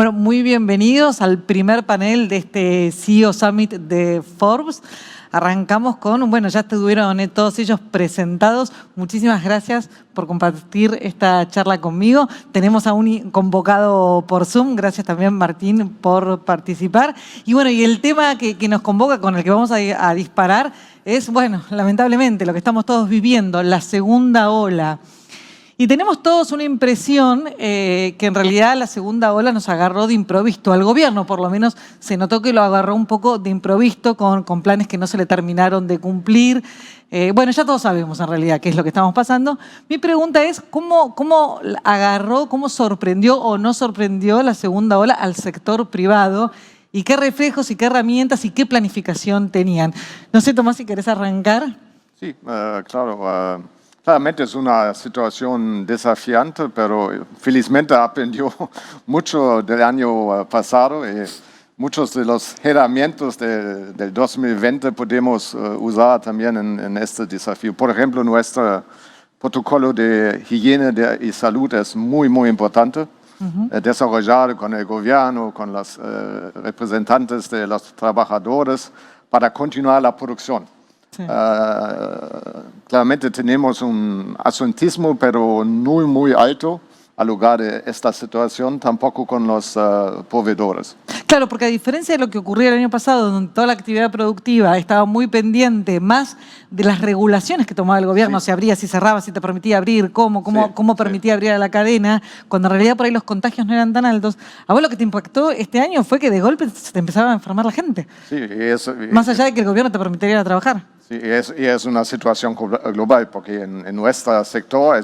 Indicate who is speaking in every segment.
Speaker 1: Bueno, muy bienvenidos al primer panel de este CEO Summit de Forbes. Arrancamos con, bueno, ya estuvieron todos ellos presentados. Muchísimas gracias por compartir esta charla conmigo. Tenemos a un convocado por Zoom. Gracias también, Martín, por participar. Y bueno, y el tema que nos convoca, con el que vamos a disparar, es, bueno, lamentablemente, lo que estamos todos viviendo, la segunda ola. Y tenemos todos una impresión que en realidad la segunda ola nos agarró de improviso al gobierno, por lo menos se notó que lo agarró un poco de improviso con planes que no se le terminaron de cumplir. Bueno, ya todos sabemos en realidad qué es lo que estamos pasando. Mi pregunta es, ¿cómo agarró, cómo sorprendió o no sorprendió la segunda ola al sector privado? ¿Y qué reflejos y qué herramientas y qué planificación tenían? No sé, Tomás, si querés arrancar.
Speaker 2: Sí, claro. Claramente es una situación desafiante, pero felizmente aprendió mucho del año pasado y muchos de los herramientas del 2020 podemos usar también en este desafío. Por ejemplo, nuestro protocolo de higiene y salud es muy, muy importante. Desarrollado con el gobierno, con los representantes de los trabajadores para continuar la producción. Sí. Claramente tenemos un asuntismo, pero no muy alto al lugar de esta situación, tampoco con los proveedores.
Speaker 1: Claro, porque a diferencia de lo que ocurría el año pasado, donde toda la actividad productiva estaba muy pendiente más de las regulaciones que tomaba el gobierno, sí. Si abría, si cerraba, si te permitía abrir, cómo permitía abrir a la cadena, cuando en realidad por ahí los contagios no eran tan altos. A vos lo que te impactó este año fue que de golpe se te empezaba a enfermar la gente.
Speaker 2: Sí,
Speaker 1: más allá de que el gobierno te permitiera ir a trabajar.
Speaker 2: Sí, es una situación global, porque en nuestro sector el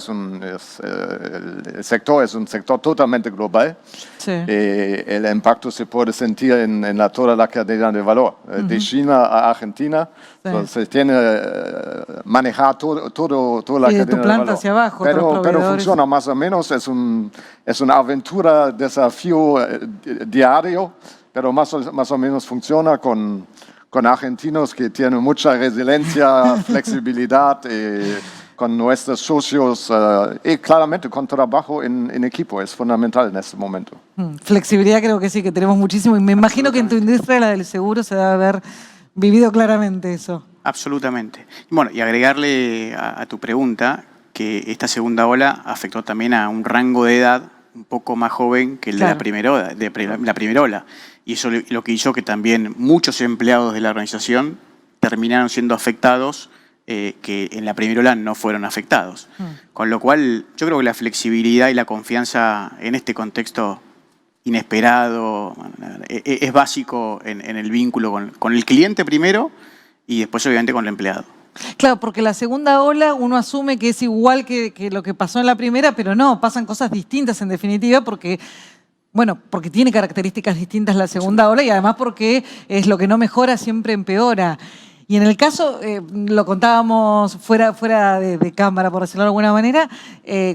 Speaker 2: sector es un sector totalmente global. Sí. El impacto se puede sentir en toda la cadena de valor, de China a Argentina. Sí. Entonces tiene manejar toda la cadena de valor.
Speaker 1: Tu planta hacia abajo.
Speaker 2: Pero funciona más o menos, es una aventura, desafío diario, pero más o menos funciona con argentinos que tienen mucha resiliencia, flexibilidad, con nuestros socios y claramente con trabajo en equipo, es fundamental en este momento.
Speaker 1: Flexibilidad creo que sí, que tenemos muchísimo, y me imagino que en tu industria, la del seguro, se debe haber vivido claramente eso.
Speaker 3: Absolutamente. Bueno, y agregarle a tu pregunta que esta segunda ola afectó también a un rango de edad un poco más joven que el de la primera ola. Y eso lo que hizo que también muchos empleados de la organización terminaron siendo afectados que en la primera ola no fueron afectados. Con lo cual, yo creo que la flexibilidad y la confianza en este contexto inesperado es básico en el vínculo con el cliente primero y después obviamente con el empleado.
Speaker 1: Claro, porque la segunda ola uno asume que es igual que lo que pasó en la primera, pero no, pasan cosas distintas en definitiva porque tiene características distintas la segunda ola y además porque es lo que no mejora siempre empeora. Y en el caso, lo contábamos fuera de cámara, por decirlo de alguna manera,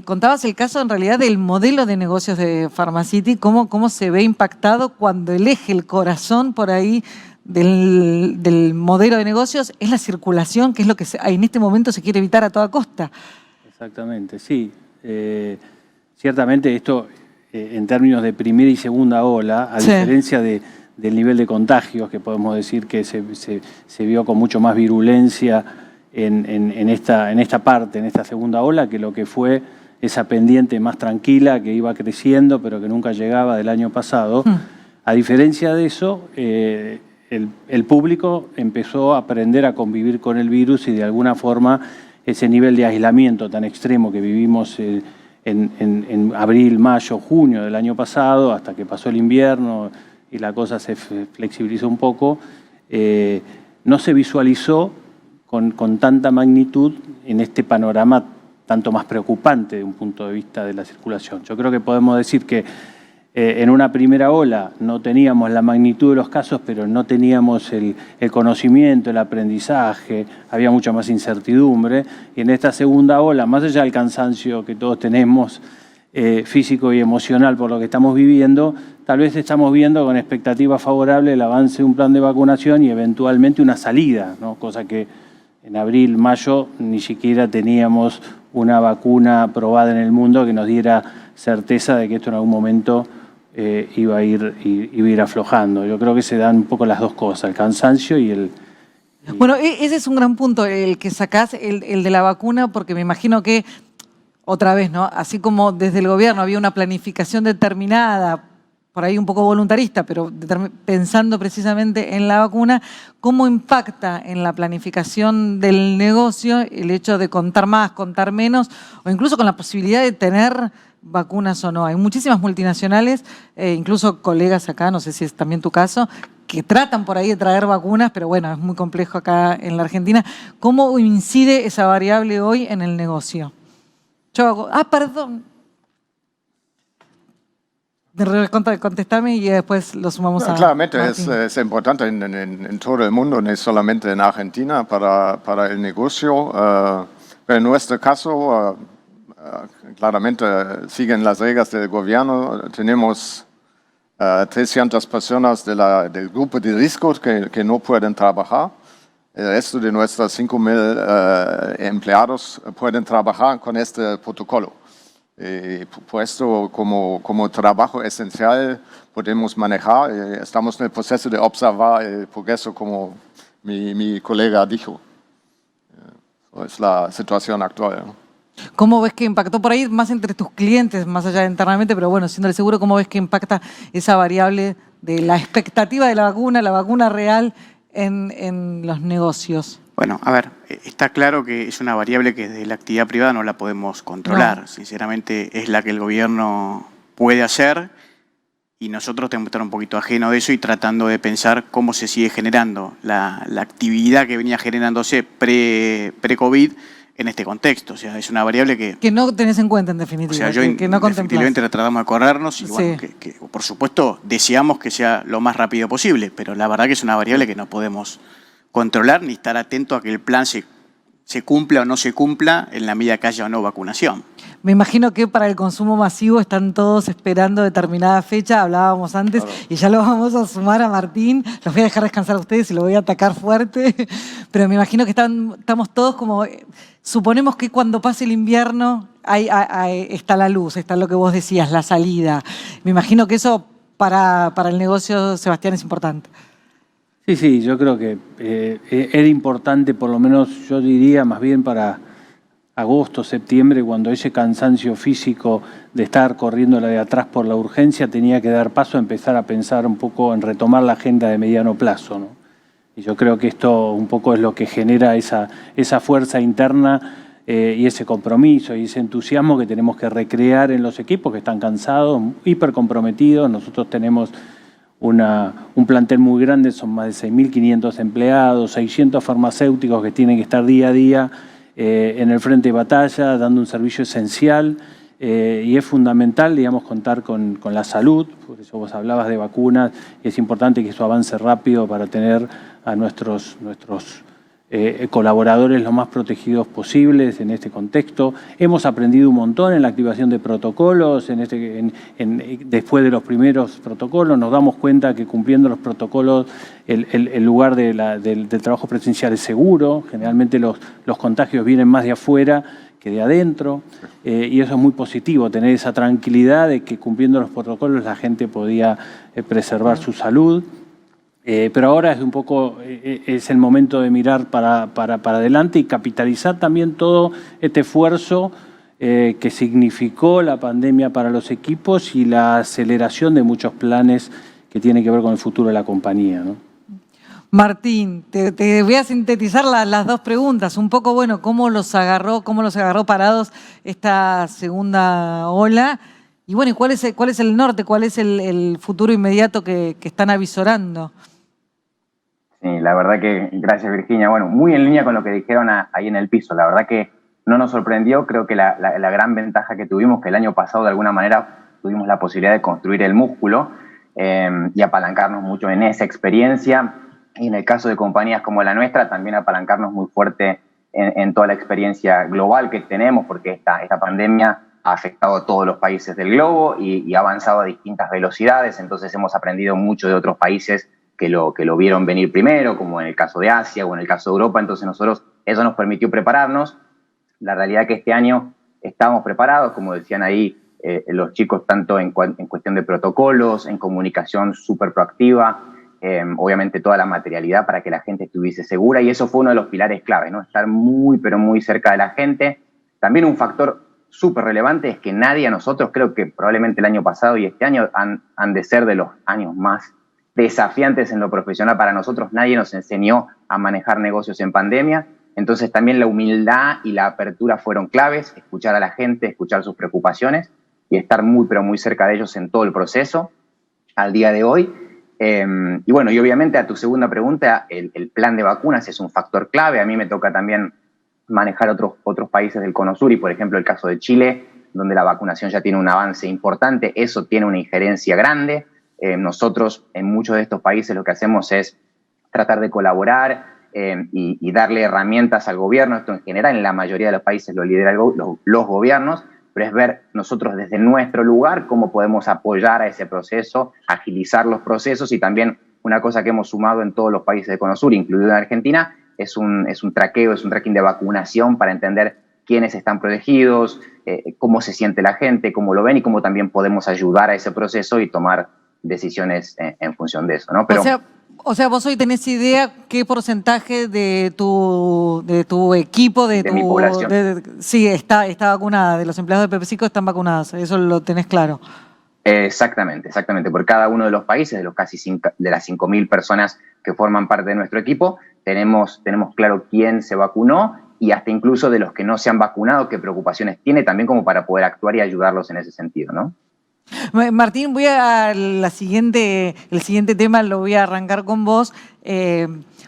Speaker 1: contabas el caso en realidad del modelo de negocios de Pharmacity, cómo se ve impactado cuando el eje, el corazón por ahí del modelo de negocios es la circulación, que es lo que en este momento se quiere evitar a toda costa.
Speaker 4: Exactamente, sí. Ciertamente esto, en términos de primera y segunda ola, a diferencia del nivel de contagios, que podemos decir que se vio con mucho más virulencia en esta segunda ola, que lo que fue esa pendiente más tranquila que iba creciendo, pero que nunca llegaba del año pasado. A diferencia de eso, el público empezó a aprender a convivir con el virus y de alguna forma ese nivel de aislamiento tan extremo que vivimos en abril, mayo, junio del año pasado, hasta que pasó el invierno y la cosa se flexibilizó un poco, no se visualizó con tanta magnitud en este panorama tanto más preocupante de un punto de vista de la circulación. Yo creo que podemos decir que en una primera ola no teníamos la magnitud de los casos, pero no teníamos el conocimiento, el aprendizaje, había mucha más incertidumbre. Y en esta segunda ola, más allá del cansancio que todos tenemos físico y emocional por lo que estamos viviendo, tal vez estamos viendo con expectativa favorable el avance de un plan de vacunación y eventualmente una salida, ¿no? Cosa que en abril, mayo ni siquiera teníamos una vacuna probada en el mundo que nos diera certeza de que esto en algún momento iba a ir aflojando. Yo creo que se dan un poco las dos cosas, el cansancio y el...
Speaker 1: Bueno, ese es un gran punto, el que sacás, el de la vacuna, porque me imagino que, otra vez, ¿no? Así como desde el gobierno había una planificación determinada, por ahí un poco voluntarista, pero pensando precisamente en la vacuna, ¿cómo impacta en la planificación del negocio el hecho de contar más, contar menos, o incluso con la posibilidad de tener vacunas o no? Hay muchísimas multinacionales, incluso colegas acá, no sé si es también tu caso, que tratan por ahí de traer vacunas, pero bueno, es muy complejo acá en la Argentina. ¿Cómo incide esa variable hoy en el negocio? Perdón. Contestame y después lo sumamos a
Speaker 2: Claramente
Speaker 1: Martín.
Speaker 2: es importante en todo el mundo, no solamente en Argentina, para el negocio. Pero en nuestro caso, claramente siguen las reglas del gobierno. Tenemos 300 personas del grupo de riesgo que no pueden trabajar. El resto de nuestros 5.000 empleados pueden trabajar con este protocolo. Por esto, como trabajo esencial, podemos manejar. Estamos en el proceso de observar el progreso, como mi colega dijo. Es la situación actual, ¿no?
Speaker 1: ¿Cómo ves que impactó por ahí más entre tus clientes, más allá de internamente, pero bueno, siendo el seguro, cómo ves que impacta esa variable de la expectativa de la vacuna real en los negocios?
Speaker 3: Bueno, a ver, está claro que es una variable que desde la actividad privada no la podemos controlar. No. Sinceramente, es la que el gobierno puede hacer y nosotros tenemos que estar un poquito ajeno de eso y tratando de pensar cómo se sigue generando la actividad que venía generándose pre-COVID en este contexto. O sea, es una variable que
Speaker 1: no tenés en cuenta, en definitiva.
Speaker 3: O sea,
Speaker 1: que no
Speaker 3: definitivamente tratamos de corrernos y, bueno, que por supuesto deseamos que sea lo más rápido posible, pero la verdad que es una variable que no podemos controlar ni estar atento a que el plan se cumpla o no se cumpla en la medida que haya o no vacunación.
Speaker 1: Me imagino que para el consumo masivo están todos esperando determinada fecha, hablábamos antes, claro. Y ya lo vamos a sumar a Martín, los voy a dejar descansar a ustedes y lo voy a atacar fuerte, pero me imagino que estamos todos como, suponemos que cuando pase el invierno está la luz, está lo que vos decías, la salida. Me imagino que eso para el negocio, Sebastián, es importante.
Speaker 4: Sí, yo creo que era importante, por lo menos yo diría, más bien para agosto, septiembre, cuando ese cansancio físico de estar corriendo la de atrás por la urgencia tenía que dar paso a empezar a pensar un poco en retomar la agenda de mediano plazo, ¿no? Y yo creo que esto un poco es lo que genera esa fuerza interna y ese compromiso y ese entusiasmo que tenemos que recrear en los equipos que están cansados, hiper comprometidos. Nosotros tenemos un plantel muy grande, son más de 6.500 empleados, 600 farmacéuticos que tienen que estar día a día en el frente de batalla, dando un servicio esencial y es fundamental, digamos, contar con la salud. Por eso vos hablabas de vacunas y es importante que eso avance rápido para tener a nuestros colaboradores lo más protegidos posibles en este contexto. Hemos aprendido un montón en la activación de protocolos, después de los primeros protocolos nos damos cuenta que cumpliendo los protocolos el lugar del trabajo presencial es seguro. Generalmente los contagios vienen más de afuera que de adentro y eso es muy positivo, tener esa tranquilidad de que cumpliendo los protocolos la gente podía preservar su salud. Pero ahora es un poco, es el momento de mirar para adelante y capitalizar también todo este esfuerzo que significó la pandemia para los equipos y la aceleración de muchos planes que tienen que ver con el futuro de la compañía, ¿no?
Speaker 1: Martín, te voy a sintetizar las dos preguntas. Un poco, bueno, ¿cómo los agarró parados esta segunda ola? Y bueno, ¿cuál es el norte? ¿Cuál es el futuro inmediato que están avisorando?
Speaker 5: Sí, la verdad que, gracias Virginia, bueno, muy en línea con lo que dijeron ahí en el piso, la verdad que no nos sorprendió, creo que la gran ventaja que tuvimos, que el año pasado de alguna manera tuvimos la posibilidad de construir el músculo y apalancarnos mucho en esa experiencia, y en el caso de compañías como la nuestra, también apalancarnos muy fuerte en toda la experiencia global que tenemos, porque esta pandemia ha afectado a todos los países del globo y ha avanzado a distintas velocidades, entonces hemos aprendido mucho de otros países que lo vieron venir primero, como en el caso de Asia o en el caso de Europa, entonces eso nos permitió prepararnos. La realidad es que este año estamos preparados, como decían ahí los chicos tanto en cuestión de protocolos, en comunicación súper proactiva, obviamente toda la materialidad para que la gente estuviese segura, y eso fue uno de los pilares clave, ¿no? Estar muy, pero muy cerca de la gente. También un factor súper relevante es que nadie a nosotros, creo que probablemente el año pasado y este año han de ser de los años más desafiantes en lo profesional para nosotros. Nadie nos enseñó a manejar negocios en pandemia, entonces también la humildad y la apertura fueron claves, escuchar a la gente, escuchar sus preocupaciones y estar muy, pero muy cerca de ellos en todo el proceso al día de hoy. Y bueno, y obviamente a tu segunda pregunta, el plan de vacunas es un factor clave. A mí me toca también manejar otros países del Cono Sur y, por ejemplo, el caso de Chile, donde la vacunación ya tiene un avance importante. Eso tiene una injerencia grande. Nosotros en muchos de estos países lo que hacemos es tratar de colaborar y darle herramientas al gobierno. Esto en general en la mayoría de los países lo lideran los gobiernos, pero es ver nosotros desde nuestro lugar cómo podemos apoyar a ese proceso, agilizar los procesos, y también una cosa que hemos sumado en todos los países de Cono Sur, incluido en Argentina, es un tracking de vacunación para entender quiénes están protegidos, cómo se siente la gente, cómo lo ven y cómo también podemos ayudar a ese proceso y tomar decisiones en función de eso, ¿no? Pero,
Speaker 1: o sea, vos hoy tenés idea qué porcentaje de tu equipo, de
Speaker 5: mi población.
Speaker 1: Sí, está vacunada, de los empleados de PepsiCo están vacunados, eso lo tenés claro.
Speaker 5: Exactamente. Por cada uno de los países, de las 5.000 personas que forman parte de nuestro equipo, tenemos claro quién se vacunó y hasta incluso de los que no se han vacunado, qué preocupaciones tiene, también como para poder actuar y ayudarlos en ese sentido, ¿no?
Speaker 1: Martín, voy a el siguiente tema lo voy a arrancar con vos,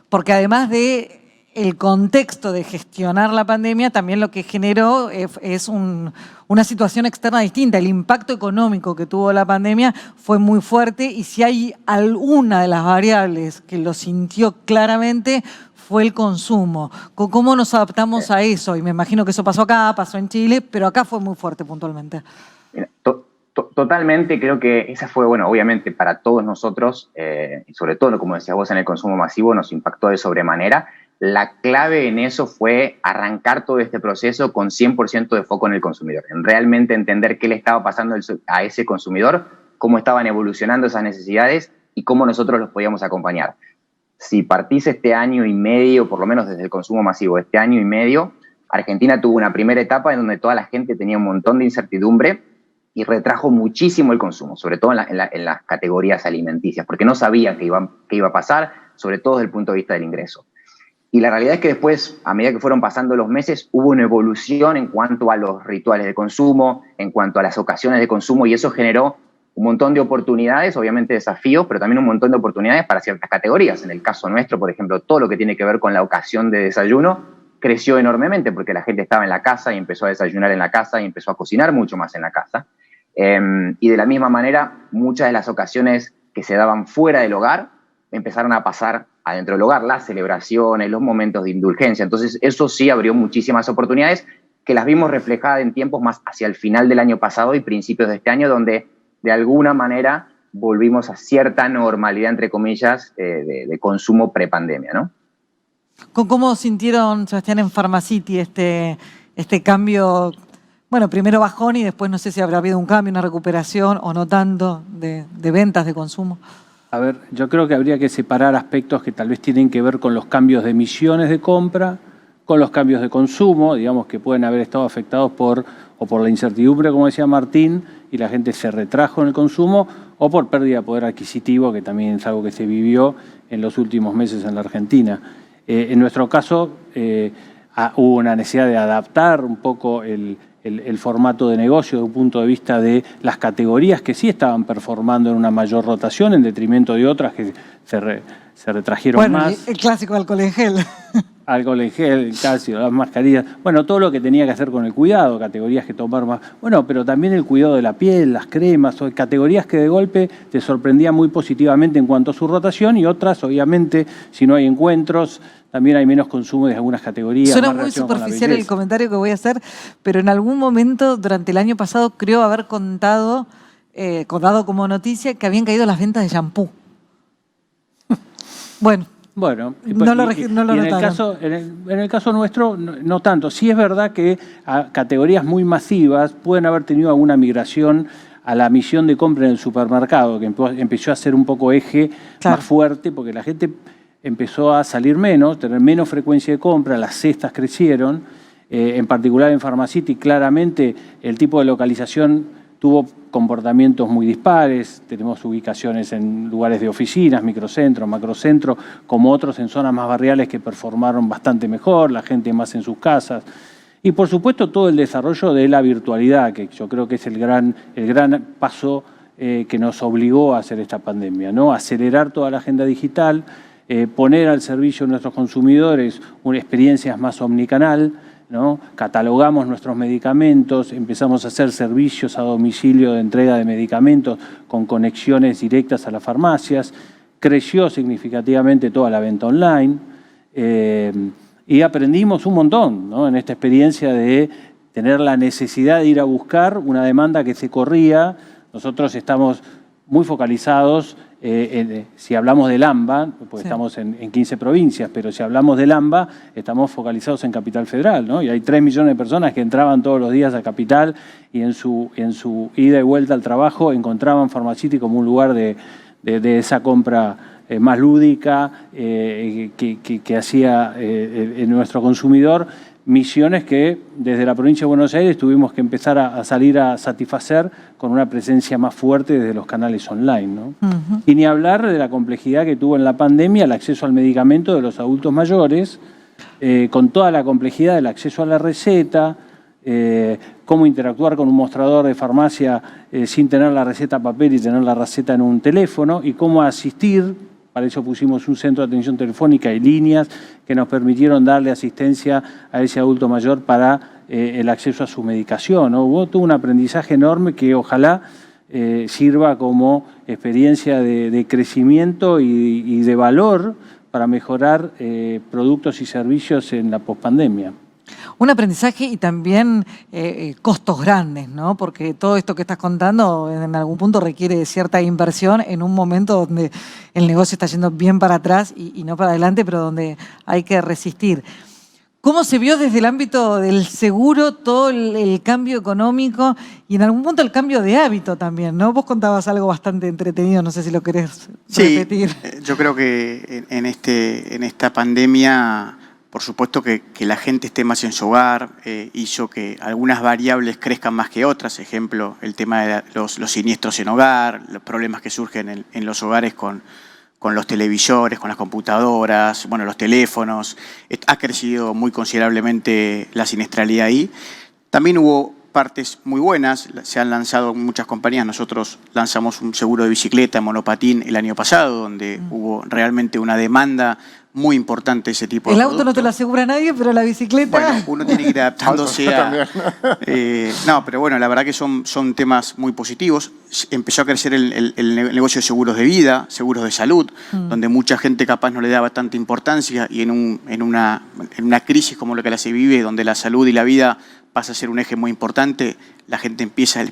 Speaker 1: porque además de el contexto de gestionar la pandemia, también lo que generó es una situación externa distinta. El impacto económico que tuvo la pandemia fue muy fuerte, y si hay alguna de las variables que lo sintió claramente fue el consumo. ¿Cómo nos adaptamos a eso? Y me imagino que eso pasó acá, pasó en Chile, pero acá fue muy fuerte puntualmente.
Speaker 5: Mira, totalmente, creo que esa fue, bueno, obviamente para todos nosotros, y sobre todo, como decías vos, en el consumo masivo nos impactó de sobremanera. La clave en eso fue arrancar todo este proceso con 100% de foco en el consumidor, en realmente entender qué le estaba pasando a ese consumidor, cómo estaban evolucionando esas necesidades y cómo nosotros los podíamos acompañar. Si partís este año y medio, por lo menos desde el consumo masivo, este año y medio, Argentina tuvo una primera etapa en donde toda la gente tenía un montón de incertidumbre y retrajo muchísimo el consumo, sobre todo en las categorías alimenticias, porque no sabían qué iba a pasar, sobre todo desde el punto de vista del ingreso. Y la realidad es que después, a medida que fueron pasando los meses, hubo una evolución en cuanto a los rituales de consumo, en cuanto a las ocasiones de consumo, y eso generó un montón de oportunidades, obviamente desafíos, pero también un montón de oportunidades para ciertas categorías. En el caso nuestro, por ejemplo, todo lo que tiene que ver con la ocasión de desayuno creció enormemente porque la gente estaba en la casa y empezó a desayunar en la casa y empezó a cocinar mucho más en la casa. Y de la misma manera, muchas de las ocasiones que se daban fuera del hogar empezaron a pasar adentro del hogar, las celebraciones, los momentos de indulgencia. Entonces, eso sí abrió muchísimas oportunidades que las vimos reflejadas en tiempos más hacia el final del año pasado y principios de este año, donde de alguna manera volvimos a cierta normalidad, entre comillas, de consumo prepandemia, ¿no?
Speaker 1: ¿Cómo sintieron, Sebastián, en Pharmacity este cambio? Bueno, primero bajón y después no sé si habrá habido un cambio, una recuperación o no tanto de ventas, de consumo.
Speaker 4: A ver, yo creo que habría que separar aspectos que tal vez tienen que ver con los cambios de emisiones de compra, con los cambios de consumo, digamos que pueden haber estado afectados por la incertidumbre, como decía Martín, y la gente se retrajo en el consumo, o por pérdida de poder adquisitivo, que también es algo que se vivió en los últimos meses en la Argentina. En nuestro caso, hubo una necesidad de adaptar un poco el formato de negocio desde un punto de vista de las categorías que sí estaban performando en una mayor rotación en detrimento de otras que se retrajeron más.
Speaker 1: Bueno, el clásico alcohol en gel.
Speaker 4: Alcohol en gel, calcio, las mascarillas. Bueno, todo lo que tenía que hacer con el cuidado, categorías que tomar más. Bueno, pero también el cuidado de la piel, las cremas, categorías que de golpe te sorprendían muy positivamente en cuanto a su rotación y otras, obviamente, si no hay encuentros, también hay menos consumo de algunas categorías.
Speaker 1: Suena muy superficial el comentario que voy a hacer, pero en algún momento durante el año pasado creo haber contado como noticia que habían caído las ventas de shampoo. Bueno,
Speaker 4: Bueno,
Speaker 1: No lo
Speaker 4: en
Speaker 1: notaron.
Speaker 4: en el caso nuestro, no tanto. Sí es verdad que a categorías muy masivas pueden haber tenido alguna migración a la misión de compra en el supermercado, que empezó a ser un poco eje más fuerte, porque la gente empezó a salir menos, tener menos frecuencia de compra, las cestas crecieron, en particular en Pharmacity, claramente el tipo de localización tuvo comportamientos muy dispares, tenemos ubicaciones en lugares de oficinas, microcentros, macrocentros, como otros en zonas más barriales que performaron bastante mejor, la gente más en sus casas. Y por supuesto todo el desarrollo de la virtualidad, que yo creo que es el gran paso que nos obligó a hacer esta pandemia, ¿no? Acelerar toda la agenda digital, poner al servicio de nuestros consumidores una experiencia más omnicanal, ¿no? Catalogamos nuestros medicamentos, empezamos a hacer servicios a domicilio de entrega de medicamentos con conexiones directas a las farmacias, creció significativamente toda la venta online y aprendimos un montón, ¿no? En esta experiencia de tener la necesidad de ir a buscar una demanda que se corría. Nosotros estamos muy focalizados, si hablamos del AMBA, pues estamos en 15 provincias, pero si hablamos del AMBA, estamos focalizados en Capital Federal, ¿no? Y hay 3 millones de personas que entraban todos los días a Capital y en su ida y vuelta al trabajo encontraban Pharmacity como un lugar de esa compra más lúdica que hacía nuestro consumidor. Misiones que desde la provincia de Buenos Aires tuvimos que empezar a salir a satisfacer con una presencia más fuerte desde los canales online, ¿no? Y ni hablar de la complejidad que tuvo en la pandemia el acceso al medicamento de los adultos mayores, con toda la complejidad del acceso a la receta, cómo interactuar con un mostrador de farmacia sin tener la receta a papel y tener la receta en un teléfono, y cómo asistir. Para eso pusimos un centro de atención telefónica y líneas que nos permitieron darle asistencia a ese adulto mayor para el acceso a su medicación, ¿no? Hubo todo un aprendizaje enorme que ojalá sirva como experiencia de crecimiento y de valor para mejorar productos y servicios en la pospandemia.
Speaker 1: Un aprendizaje y también costos grandes, ¿no? Porque todo esto que estás contando en algún punto requiere de cierta inversión en un momento donde el negocio está yendo bien para atrás y no para adelante, pero donde hay que resistir. ¿Cómo se vio desde el ámbito del seguro todo el cambio económico y en algún punto el cambio de hábito también, ¿no? Vos contabas algo bastante entretenido, no sé si lo querés repetir.
Speaker 3: Sí, yo creo que en esta pandemia, por supuesto que la gente esté más en su hogar, hizo que algunas variables crezcan más que otras. Ejemplo, el tema de los siniestros en hogar, los problemas que surgen en los hogares con los televisores, con las computadoras, bueno, los teléfonos. Ha crecido muy considerablemente la siniestralidad ahí. También hubo partes muy buenas, se han lanzado muchas compañías. Nosotros lanzamos un seguro de bicicleta, monopatín el año pasado, donde hubo realmente una demanda muy importante ese tipo de productos.
Speaker 1: El auto no te lo asegura nadie, pero la bicicleta...
Speaker 3: Bueno, uno tiene que ir adaptándose a... no, pero bueno, la verdad que son temas muy positivos. Empezó a crecer el negocio de seguros de vida, seguros de salud, donde mucha gente capaz no le daba tanta importancia y en una crisis como la que se vive, donde la salud y la vida pasa a ser un eje muy importante, la gente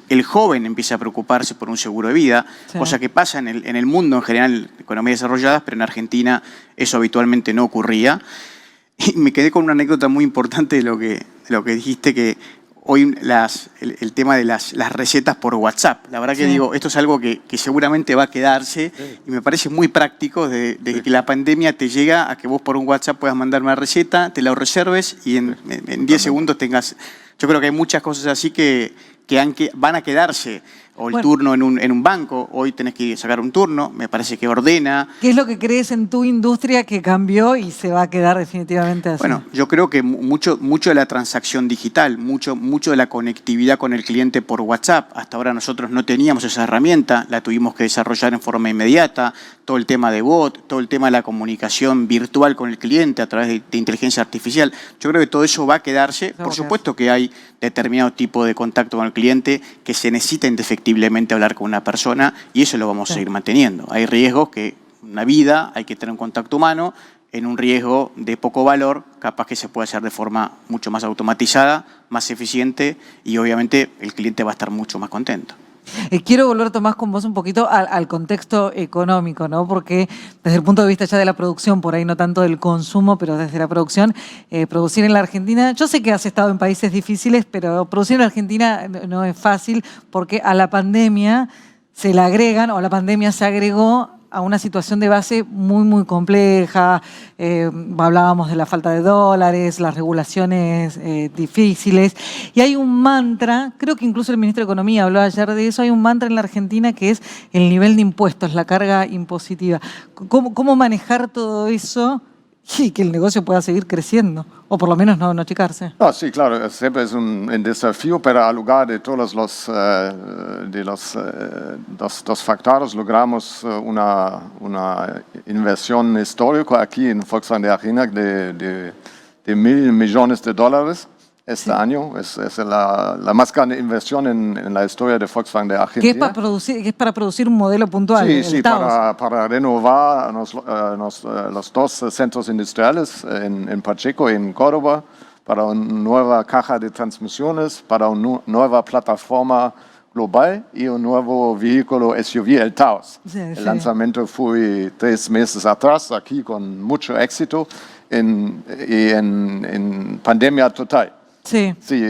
Speaker 3: el joven empieza a preocuparse por un seguro de vida, cosa que pasa en el mundo en general, economías desarrolladas, pero en Argentina eso habitualmente no ocurría. Y me quedé con una anécdota muy importante de lo que dijiste, que hoy el tema de las recetas por WhatsApp. La verdad que digo, esto es algo que seguramente va a quedarse y me parece muy práctico de que la pandemia te llega a que vos por un WhatsApp puedas mandar una receta, te la reserves y en 10 segundos tengas... Yo creo que hay muchas cosas así que van a quedarse. O el turno en un banco, hoy tenés que sacar un turno, me parece que ordena.
Speaker 1: ¿Qué es lo que crees en tu industria que cambió y se va a quedar definitivamente así?
Speaker 3: Bueno, yo creo que mucho de la transacción digital, mucho de la conectividad con el cliente por WhatsApp. Hasta ahora nosotros no teníamos esa herramienta, la tuvimos que desarrollar en forma inmediata. Todo el tema de bot, todo el tema de la comunicación virtual con el cliente a través de inteligencia artificial. Yo creo que todo eso va a quedarse. Por supuesto que hay determinado tipo de contacto con el cliente que se necesita indefectiblemente hablar con una persona y eso lo vamos a seguir manteniendo. Hay riesgos que en una vida hay que tener un contacto humano, en un riesgo de poco valor, capaz que se puede hacer de forma mucho más automatizada, más eficiente y obviamente el cliente va a estar mucho más contento.
Speaker 1: Quiero volver, Tomás, con vos un poquito al contexto económico, ¿no? Porque desde el punto de vista ya de la producción, por ahí no tanto del consumo, pero desde la producción, producir en la Argentina, yo sé que has estado en países difíciles, pero producir en la Argentina no es fácil porque a la pandemia se le agregan, o la pandemia se agregó a una situación de base muy, muy compleja. Hablábamos de la falta de dólares, las regulaciones difíciles. Y hay un mantra, creo que incluso el ministro de Economía habló ayer de eso, hay un mantra en la Argentina que es el nivel de impuestos, la carga impositiva. ¿Cómo manejar todo eso y que el negocio pueda seguir creciendo? O por lo menos no achicarse.
Speaker 2: No, sí, claro, siempre es un desafío, pero al lugar de todos los dos factores logramos una inversión histórica aquí en Volkswagen de Argentina de $1.000 millones este año. Es la más grande inversión en la historia de Volkswagen de Argentina.
Speaker 1: Que es para producir un modelo puntual.
Speaker 2: Sí, para renovar los dos centros industriales en Pacheco y en Córdoba, para una nueva caja de transmisiones, para una nueva plataforma global y un nuevo vehículo SUV, el Taos. El lanzamiento fue 3 meses atrás, aquí con mucho éxito en pandemia total.
Speaker 1: Sí.
Speaker 2: Sí,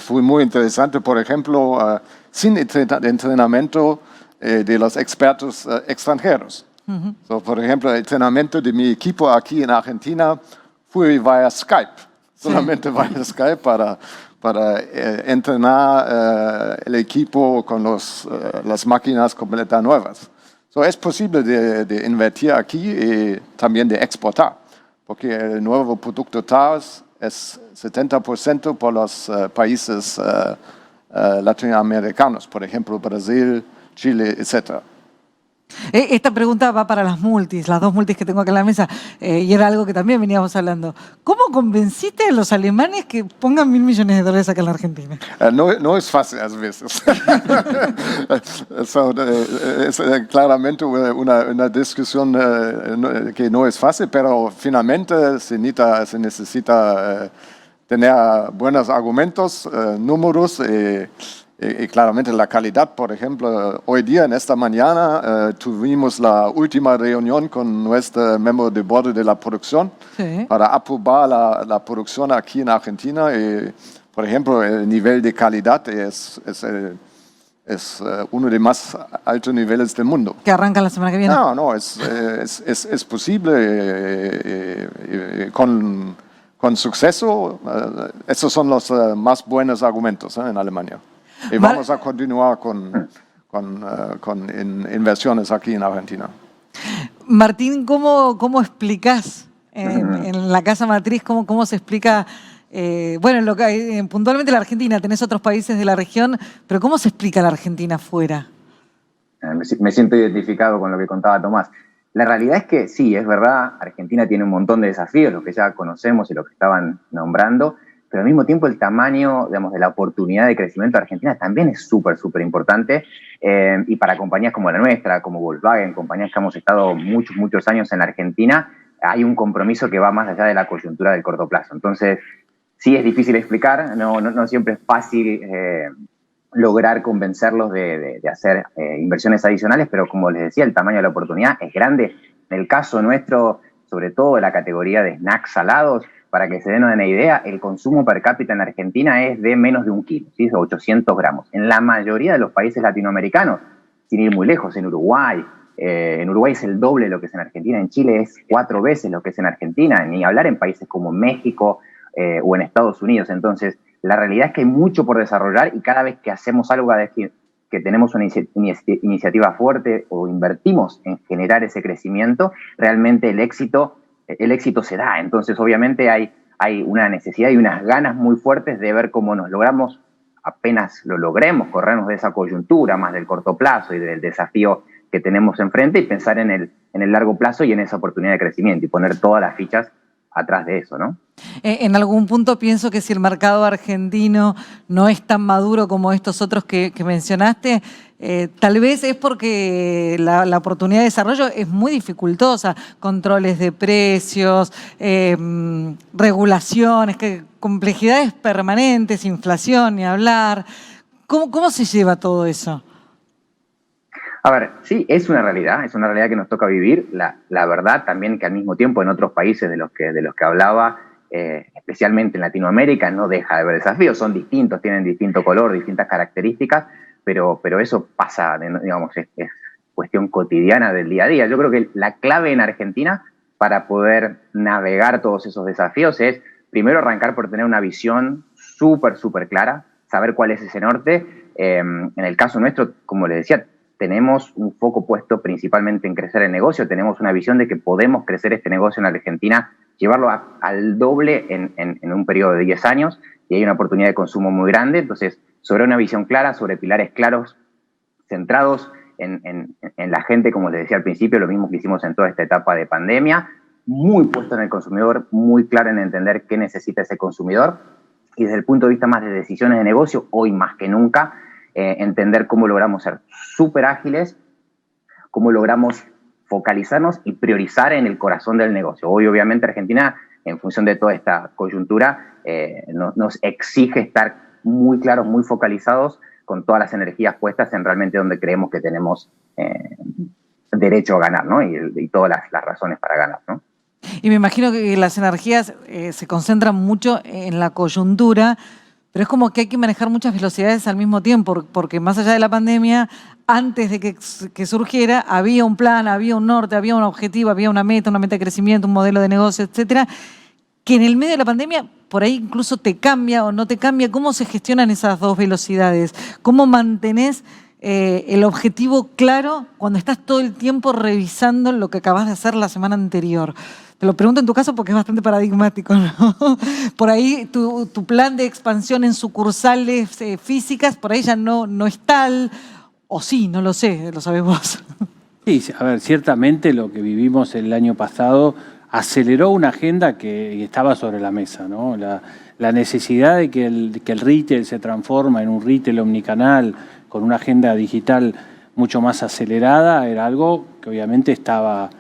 Speaker 2: fue muy interesante, por ejemplo, sin entrenamiento de los expertos extranjeros. Por ejemplo, el entrenamiento de mi equipo aquí en Argentina fue vía Skype, solamente vía Skype para entrenar el equipo con las máquinas completamente nuevas. Es posible de invertir aquí y también de exportar, porque el nuevo producto Taos es 70% por los países latinoamericanos, por ejemplo, Brasil, Chile, etc.
Speaker 1: Esta pregunta va para las dos multis que tengo acá en la mesa, y era algo que también veníamos hablando. ¿Cómo convenciste a los alemanes que pongan $1.000 millones acá en la Argentina?
Speaker 2: No es fácil a veces. Es claramente una discusión que no es fácil, pero finalmente se necesita tener buenos argumentos, números y claramente la calidad. Por ejemplo, hoy día, en esta mañana, tuvimos la última reunión con nuestro miembro de bordo de la producción para aprobar la producción aquí en Argentina. Y, por ejemplo, el nivel de calidad es uno de los más altos niveles del mundo.
Speaker 1: ¿Que arranca la semana que viene?
Speaker 2: No, es posible con suceso. Esos son los más buenos argumentos en Alemania. Y vamos a continuar con inversiones aquí en Argentina.
Speaker 1: Martín, ¿cómo explicás en la casa matriz, cómo se explica, puntualmente la Argentina, tenés otros países de la región, pero cómo se explica la Argentina afuera?
Speaker 5: Me siento identificado con lo que contaba Tomás. La realidad es que sí, es verdad, Argentina tiene un montón de desafíos, los que ya conocemos y los que estaban nombrando, pero al mismo tiempo el tamaño, digamos, de la oportunidad de crecimiento de Argentina también es súper importante, y para compañías como la nuestra, como Volkswagen, compañías que hemos estado muchos años en Argentina, hay un compromiso que va más allá de la coyuntura del corto plazo. Entonces, sí es difícil explicar, no siempre es fácil lograr convencerlos de hacer inversiones adicionales, pero como les decía, el tamaño de la oportunidad es grande. En el caso nuestro, sobre todo de la categoría de snacks salados, para que se den una idea, el consumo per cápita en Argentina es de menos de 1 kilo, ¿sí? De 800 gramos. En la mayoría de los países latinoamericanos, sin ir muy lejos, en Uruguay es el doble de lo que es en Argentina, en Chile es 4 veces lo que es en Argentina, ni hablar en países como México o en Estados Unidos. Entonces, la realidad es que hay mucho por desarrollar y cada vez que hacemos algo, cada vez que tenemos una iniciativa fuerte o invertimos en generar ese crecimiento, realmente el éxito se da. Entonces, obviamente, hay una necesidad y unas ganas muy fuertes de ver cómo nos logramos, apenas lo logremos, corrernos de esa coyuntura, más del corto plazo y del desafío que tenemos enfrente, y pensar en el largo plazo y en esa oportunidad de crecimiento y poner todas las fichas atrás de eso, ¿no?
Speaker 1: En algún punto pienso que si el mercado argentino no es tan maduro como estos otros que mencionaste, tal vez es porque la oportunidad de desarrollo es muy dificultosa. Controles de precios, regulaciones, complejidades permanentes, inflación, ni hablar. ¿Cómo se lleva todo eso?
Speaker 5: A ver, sí, es una realidad que nos toca vivir. La verdad también que al mismo tiempo en otros países de los que hablaba, especialmente en Latinoamérica, no deja de haber desafíos. Son distintos, tienen distinto color, distintas características, pero eso pasa, digamos, es cuestión cotidiana del día a día. Yo creo que la clave en Argentina para poder navegar todos esos desafíos es primero arrancar por tener una visión súper clara, saber cuál es ese norte. En el caso nuestro, como le decía, tenemos un foco puesto principalmente en crecer el negocio, tenemos una visión de que podemos crecer este negocio en Argentina, llevarlo al doble en un periodo de 10 años, y hay una oportunidad de consumo muy grande. Entonces, sobre una visión clara, sobre pilares claros, centrados en la gente, como les decía al principio, lo mismo que hicimos en toda esta etapa de pandemia, muy puesto en el consumidor, muy claro en entender qué necesita ese consumidor, y desde el punto de vista más de decisiones de negocio, hoy más que nunca, entender cómo logramos ser súper ágiles, cómo logramos focalizarnos y priorizar en el corazón del negocio. Hoy, obviamente, Argentina, en función de toda esta coyuntura, nos exige estar muy claros, muy focalizados, con todas las energías puestas en realmente donde creemos que tenemos derecho a ganar, ¿no? Y todas las razones para ganar, ¿no?
Speaker 1: Y me imagino que las energías se concentran mucho en la coyuntura, pero es como que hay que manejar muchas velocidades al mismo tiempo, porque más allá de la pandemia, antes de que surgiera, había un plan, había un norte, había un objetivo, había una meta de crecimiento, un modelo de negocio, etcétera, que en el medio de la pandemia por ahí incluso te cambia o no te cambia. ¿Cómo se gestionan esas dos velocidades? ¿Cómo mantenés el objetivo claro cuando estás todo el tiempo revisando lo que acabas de hacer la semana anterior? Te lo pregunto en tu caso porque es bastante paradigmático, ¿no? Por ahí tu plan de expansión en sucursales físicas, por ahí ya no es tal, o sí, no lo sé, lo sabés vos.
Speaker 4: Sí, a ver, ciertamente lo que vivimos el año pasado aceleró una agenda que estaba sobre la mesa, ¿no? La necesidad de que el retail se transforma en un retail omnicanal con una agenda digital mucho más acelerada era algo que obviamente estaba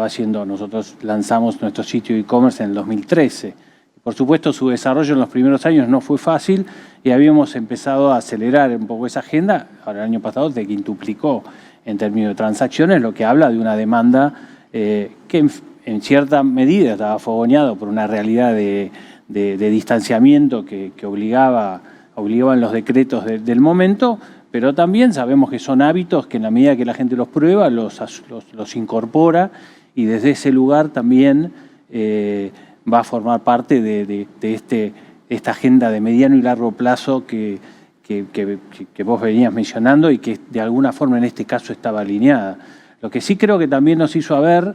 Speaker 4: haciendo. Nosotros lanzamos nuestro sitio e-commerce en el 2013. Por supuesto, su desarrollo en los primeros años no fue fácil y habíamos empezado a acelerar un poco esa agenda. Ahora, el año pasado se quintuplicó en términos de transacciones, lo que habla de una demanda que en cierta medida estaba fogoneado por una realidad de distanciamiento que obligaban los decretos del momento, pero también sabemos que son hábitos que en la medida que la gente los prueba, los incorpora, y desde ese lugar también va a formar parte de esta agenda de mediano y largo plazo que vos venías mencionando y que de alguna forma en este caso estaba alineada. Lo que sí creo que también nos hizo ver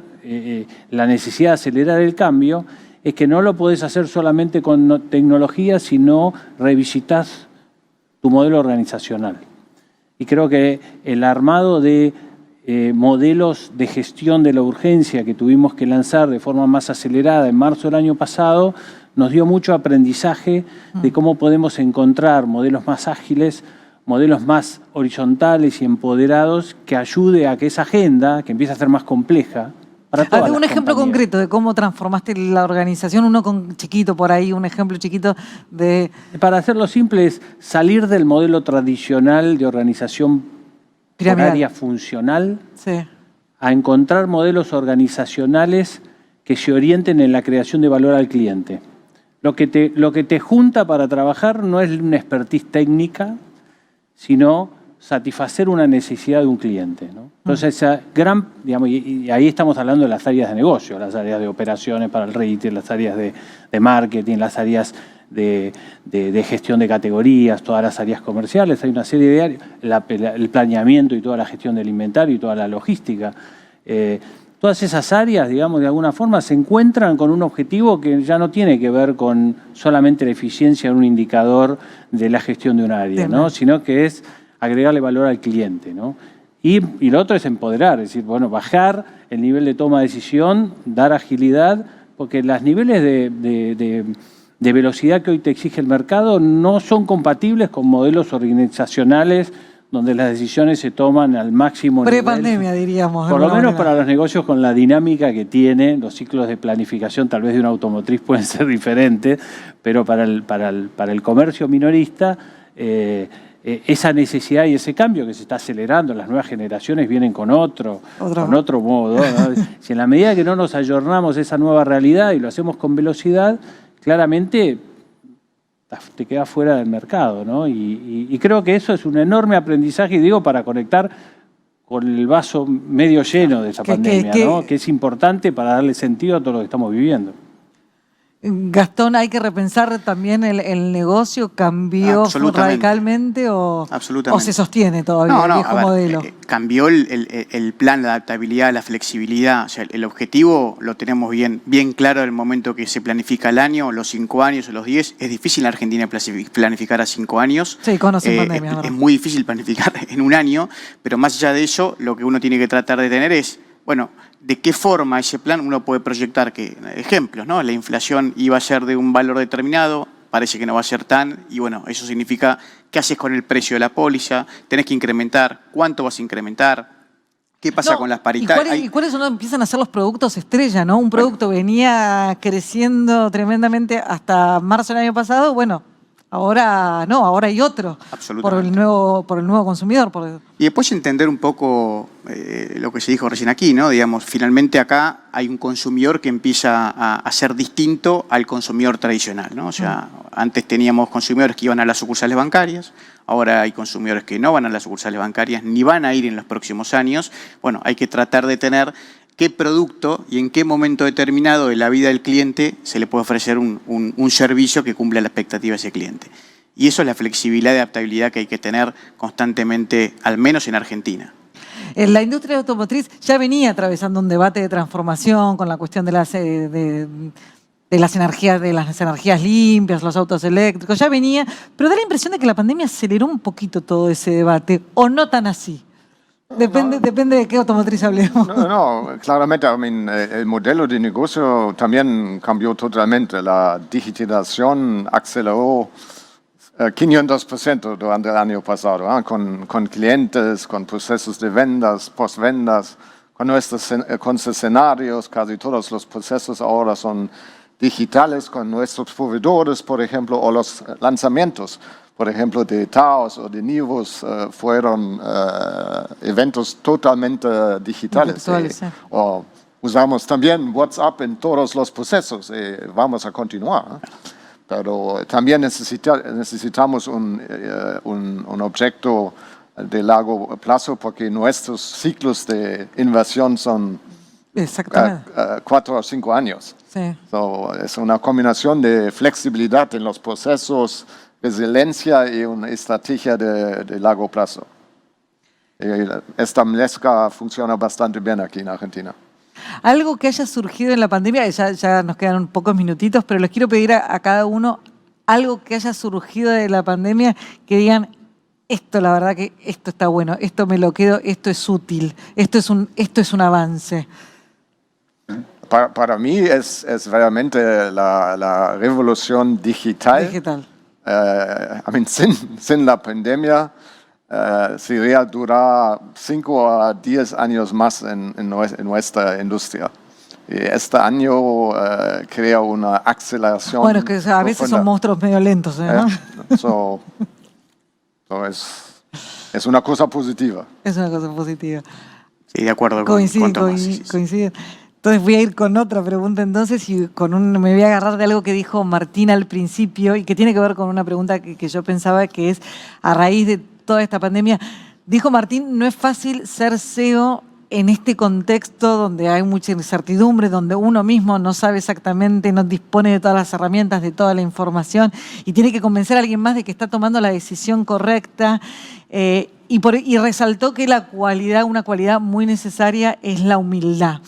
Speaker 4: la necesidad de acelerar el cambio es que no lo podés hacer solamente con tecnología, sino revisitas tu modelo organizacional. Y creo que el armado de modelos de gestión de la urgencia que tuvimos que lanzar de forma más acelerada en marzo del año pasado nos dio mucho aprendizaje de cómo podemos encontrar modelos más ágiles, modelos más horizontales y empoderados que ayude a que esa agenda, que empieza a ser más compleja, para todas las
Speaker 1: un ejemplo
Speaker 4: compañías.
Speaker 1: concreto de cómo transformaste la organización, uno chiquito por ahí, un ejemplo chiquito de...
Speaker 4: Para hacerlo simple es salir del modelo tradicional de organización horaria funcional,
Speaker 1: sí,
Speaker 4: a encontrar modelos organizacionales que se orienten en la creación de valor al cliente. Lo que te junta para trabajar no es una expertise técnica, sino satisfacer una necesidad de un cliente, ¿no? Entonces, esa gran, digamos, y ahí estamos hablando de las áreas de negocio, las áreas de operaciones para el retail, las áreas de marketing, las áreas de gestión de categorías, todas las áreas comerciales. Hay una serie de áreas, el planeamiento y toda la gestión del inventario y toda la logística. Todas esas áreas, digamos, de alguna forma se encuentran con un objetivo que ya no tiene que ver con solamente la eficiencia en un indicador de la gestión de un área, ¿no? Sino que es agregarle valor al cliente, ¿no? Y lo otro es empoderar, es decir, bueno, bajar el nivel de toma de decisión, dar agilidad, porque los niveles de velocidad que hoy te exige el mercado no son compatibles con modelos organizacionales donde las decisiones se toman al máximo nivel.
Speaker 1: Pre-pandemia, diríamos.
Speaker 4: Por lo menos para los negocios con la dinámica que tiene, los ciclos de planificación tal vez de una automotriz pueden ser diferentes, pero para el comercio minorista esa necesidad y ese cambio que se está acelerando, las nuevas generaciones vienen con otro modo, ¿no? Si en la medida que no nos ayornamos a esa nueva realidad y lo hacemos con velocidad, claramente te quedas fuera del mercado, ¿no? Y creo que eso es un enorme aprendizaje, y digo, para conectar con el vaso medio lleno de esa pandemia, ¿no? Que es importante para darle sentido a todo lo que estamos viviendo.
Speaker 1: Gastón, ¿hay que repensar también el negocio? ¿Cambió radicalmente o se sostiene todavía el viejo modelo?
Speaker 3: Cambió el plan, la adaptabilidad, la flexibilidad. O sea, el objetivo lo tenemos bien claro en el momento que se planifica el año, los 5 años o los 10. Es difícil en Argentina planificar a 5 años.
Speaker 1: Sí, con o sin pandemia.
Speaker 3: Es muy difícil planificar en un año, pero más allá de eso, lo que uno tiene que tratar de tener es, bueno, ¿de qué forma ese plan uno puede proyectar? Ejemplos, ¿no? La inflación iba a ser de un valor determinado, parece que no va a ser tan, y bueno, eso significa qué haces con el precio de la póliza, tenés que incrementar, cuánto vas a incrementar, qué pasa con las paritarias.
Speaker 1: ¿Y cuáles empiezan a ser los productos estrella, ¿no? Un producto venía creciendo tremendamente hasta marzo del año pasado, bueno, ahora no, ahora hay otro. Por el nuevo consumidor.
Speaker 3: Y después entender un poco lo que se dijo recién aquí, ¿no? Digamos, finalmente acá hay un consumidor que empieza a ser distinto al consumidor tradicional, ¿no? O sea, antes teníamos consumidores que iban a las sucursales bancarias, ahora hay consumidores que no van a las sucursales bancarias ni van a ir en los próximos años. Bueno, hay que tratar de tener qué producto y en qué momento determinado de la vida del cliente se le puede ofrecer un servicio que cumpla la expectativa de ese cliente. Y eso es la flexibilidad y adaptabilidad que hay que tener constantemente, al menos en Argentina.
Speaker 1: La industria automotriz ya venía atravesando un debate de transformación con la cuestión de las energías limpias, los autos eléctricos, ya venía, pero da la impresión de que la pandemia aceleró un poquito todo ese debate, o no tan así. Depende de qué automotriz hablemos.
Speaker 2: No, claramente el modelo de negocio también cambió totalmente. La digitalización aceleró 500% durante el año pasado, ¿eh? Con clientes, con procesos de ventas, postventas, con nuestros concesionarios, casi todos los procesos ahora son digitales con nuestros proveedores, por ejemplo, o los lanzamientos, por ejemplo, de Taos o de Nivus, fueron eventos totalmente digitales. O usamos también WhatsApp en todos los procesos y vamos a continuar, ¿eh? Pero también necesitamos un objeto de largo plazo porque nuestros ciclos de inversión son 4 o 5 años.
Speaker 1: Sí.
Speaker 2: Es una combinación de flexibilidad en los procesos, resiliencia y una estrategia de largo plazo. Y esta mezcla funciona bastante bien aquí en Argentina.
Speaker 1: Algo que haya surgido en la pandemia, ya nos quedan pocos minutitos, pero les quiero pedir a cada uno algo que haya surgido de la pandemia que digan, esto la verdad que esto está bueno, esto me lo quedo, esto es útil, esto es un avance.
Speaker 2: Para mí es realmente la revolución digital. Sin la pandemia sería durar 5 a 10 años más en nuestra industria. Y este año crea una aceleración.
Speaker 1: Bueno, es que a veces son monstruos medio lentos, ¿no?
Speaker 2: Es una cosa positiva.
Speaker 1: Es una cosa positiva.
Speaker 3: Sí, de acuerdo
Speaker 1: con
Speaker 3: Tomás.
Speaker 1: Coincide. Entonces voy a ir con otra pregunta entonces y me voy a agarrar de algo que dijo Martín al principio y que tiene que ver con una pregunta que yo pensaba que es a raíz de toda esta pandemia. Dijo Martín, no es fácil ser CEO en este contexto donde hay mucha incertidumbre, donde uno mismo no sabe exactamente, no dispone de todas las herramientas, de toda la información y tiene que convencer a alguien más de que está tomando la decisión correcta. Y resaltó que una cualidad muy necesaria es la humildad.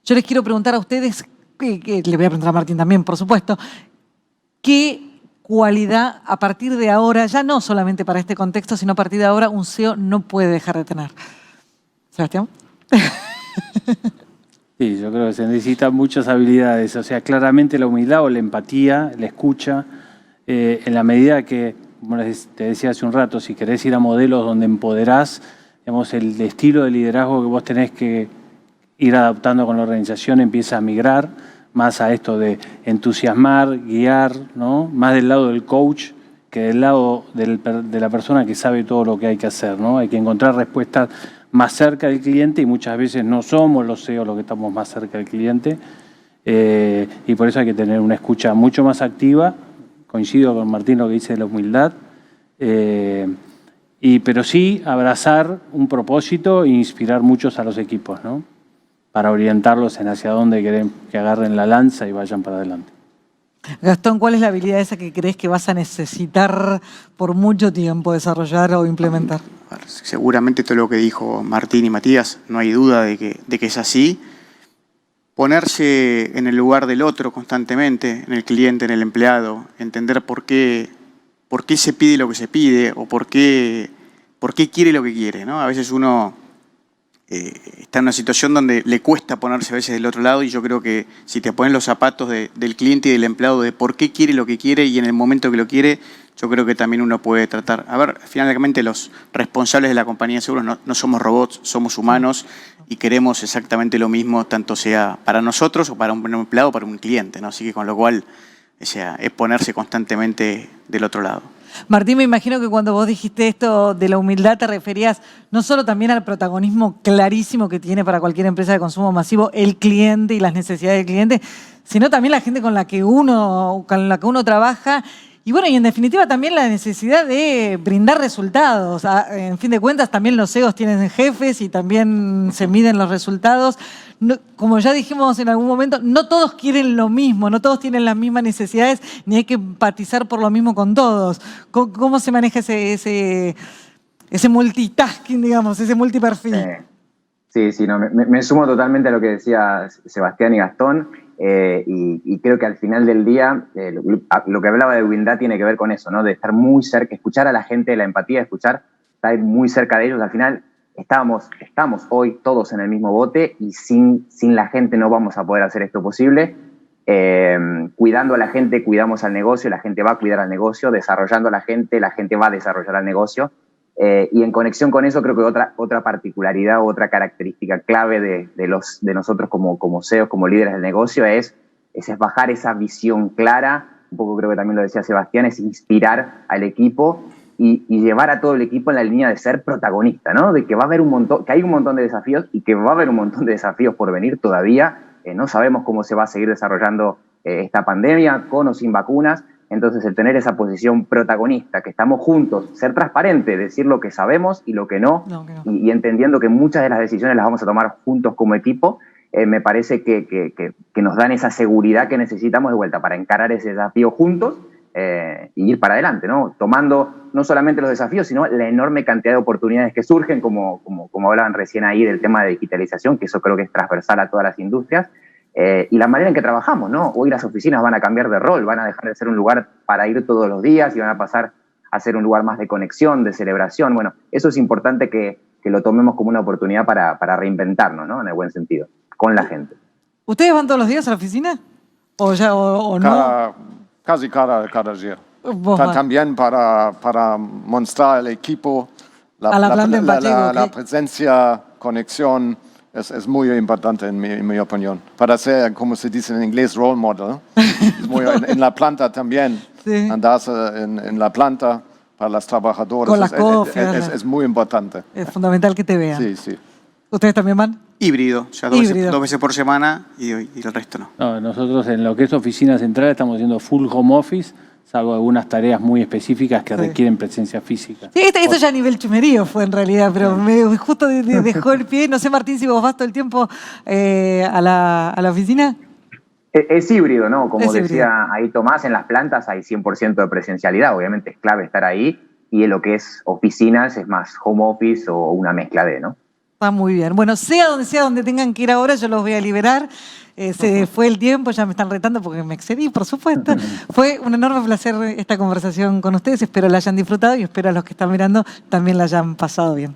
Speaker 1: Yo les quiero preguntar a ustedes, que le voy a preguntar a Martín también, por supuesto, ¿qué cualidad a partir de ahora, ya no solamente para este contexto, sino a partir de ahora, un CEO no puede dejar de tener? Sebastián.
Speaker 4: Sí, yo creo que se necesitan muchas habilidades, o sea, claramente la humildad o la empatía, la escucha, en la medida que, como te decía hace un rato, si querés ir a modelos donde empoderás, digamos, el estilo de liderazgo que vos tenés que ir adaptando con la organización empieza a migrar más a esto de entusiasmar, guiar, ¿no? Más del lado del coach que del lado de la persona que sabe todo lo que hay que hacer, ¿no? Hay que encontrar respuestas más cerca del cliente y muchas veces no somos los CEOs los que estamos más cerca del cliente y por eso hay que tener una escucha mucho más activa. Coincido con Martín lo que dice de la humildad, pero sí abrazar un propósito e inspirar muchos a los equipos, ¿no? Para orientarlos en hacia dónde quieren que agarren la lanza y vayan para adelante.
Speaker 1: Gastón, ¿cuál es la habilidad esa que crees que vas a necesitar por mucho tiempo desarrollar o implementar?
Speaker 3: Seguramente todo lo que dijo Martín y Matías, no hay duda de que es así. Ponerse en el lugar del otro constantemente, en el cliente, en el empleado, entender por qué se pide lo que se pide o por qué quiere lo que quiere, ¿no? A veces uno está en una situación donde le cuesta ponerse a veces del otro lado y yo creo que si te pones los zapatos del cliente y del empleado de por qué quiere lo que quiere y en el momento que lo quiere, yo creo que también uno puede tratar. A ver, finalmente los responsables de la compañía de seguros no somos robots, somos humanos y queremos exactamente lo mismo, tanto sea para nosotros o para un empleado o para un cliente, ¿no? Así que con lo cual, es ponerse constantemente del otro lado.
Speaker 1: Martín, me imagino que cuando vos dijiste esto de la humildad te referías no solo también al protagonismo clarísimo que tiene para cualquier empresa de consumo masivo el cliente y las necesidades del cliente, sino también la gente con la que uno trabaja. Y bueno, y en definitiva también la necesidad de brindar resultados. En fin de cuentas, también los CEOs tienen jefes y también se miden los resultados. No, como ya dijimos en algún momento, no todos quieren lo mismo, no todos tienen las mismas necesidades, ni hay que empatizar por lo mismo con todos. ¿Cómo se maneja ese multitasking, digamos, ese multiperfil?
Speaker 5: Sí, no, me sumo totalmente a lo que decía Sebastián y Gastón. Y creo que al final del día lo que hablaba de humildad tiene que ver con eso, ¿no? De estar muy cerca, escuchar a la gente, la empatía, estar muy cerca de ellos. Al final estamos hoy todos en el mismo bote y sin la gente no vamos a poder hacer esto posible. Cuidando a la gente, cuidamos al negocio, la gente va a cuidar al negocio, desarrollando a la gente va a desarrollar al negocio. Y en conexión con eso, creo que otra particularidad, otra característica clave de nosotros como CEOs, como líderes del negocio, es bajar esa visión clara, un poco creo que también lo decía Sebastián, es inspirar al equipo y llevar a todo el equipo en la línea de ser protagonista, ¿no? De que va a haber que hay un montón de desafíos y que va a haber un montón de desafíos por venir todavía. No sabemos cómo se va a seguir desarrollando esta pandemia, con o sin vacunas. Entonces, el tener esa posición protagonista, que estamos juntos, ser transparente, decir lo que sabemos y lo que no. Y entendiendo que muchas de las decisiones las vamos a tomar juntos como equipo, me parece que nos dan esa seguridad que necesitamos de vuelta para encarar ese desafío juntos y ir para adelante, ¿no? Tomando no solamente los desafíos, sino la enorme cantidad de oportunidades que surgen, como hablaban recién ahí del tema de digitalización, que eso creo que es transversal a todas las industrias. Y la manera en que trabajamos, ¿no? Hoy las oficinas van a cambiar de rol, van a dejar de ser un lugar para ir todos los días y van a pasar a ser un lugar más de conexión, de celebración. Bueno, eso es importante que lo tomemos como una oportunidad para reinventarnos, ¿no? En el buen sentido, con la gente.
Speaker 1: ¿Ustedes van todos los días a la oficina? ¿O no?
Speaker 2: Casi cada día. También para mostrar al equipo la presencia, conexión. Es muy importante en mi opinión. Para ser, como se dice en inglés, role model. En la planta también. Sí. Andarse en la planta para las trabajadoras.
Speaker 1: Con las cofias,
Speaker 2: es muy importante.
Speaker 1: Es fundamental que te vean.
Speaker 2: Sí.
Speaker 1: ¿Ustedes también van?
Speaker 3: Híbrido. Ya dos veces por semana y el resto no.
Speaker 4: No. Nosotros en lo que es oficina central estamos haciendo full home office, salvo algunas tareas muy específicas que requieren presencia física.
Speaker 1: Sí, esto ya a nivel chumerío fue en realidad, pero me justo dejó el pie. No sé, Martín, si vos vas todo el tiempo a la oficina.
Speaker 5: Es híbrido, ¿no? Como decía ahí Tomás, en las plantas hay 100% de presencialidad. Obviamente es clave estar ahí. Y en lo que es oficinas es más home office o una mezcla de, ¿no?
Speaker 1: Está muy bien. Bueno, sea donde tengan que ir ahora, yo los voy a liberar. Se fue el tiempo, ya me están retando porque me excedí, por supuesto. Fue un enorme placer esta conversación con ustedes. Espero la hayan disfrutado y espero a los que están mirando también la hayan pasado bien.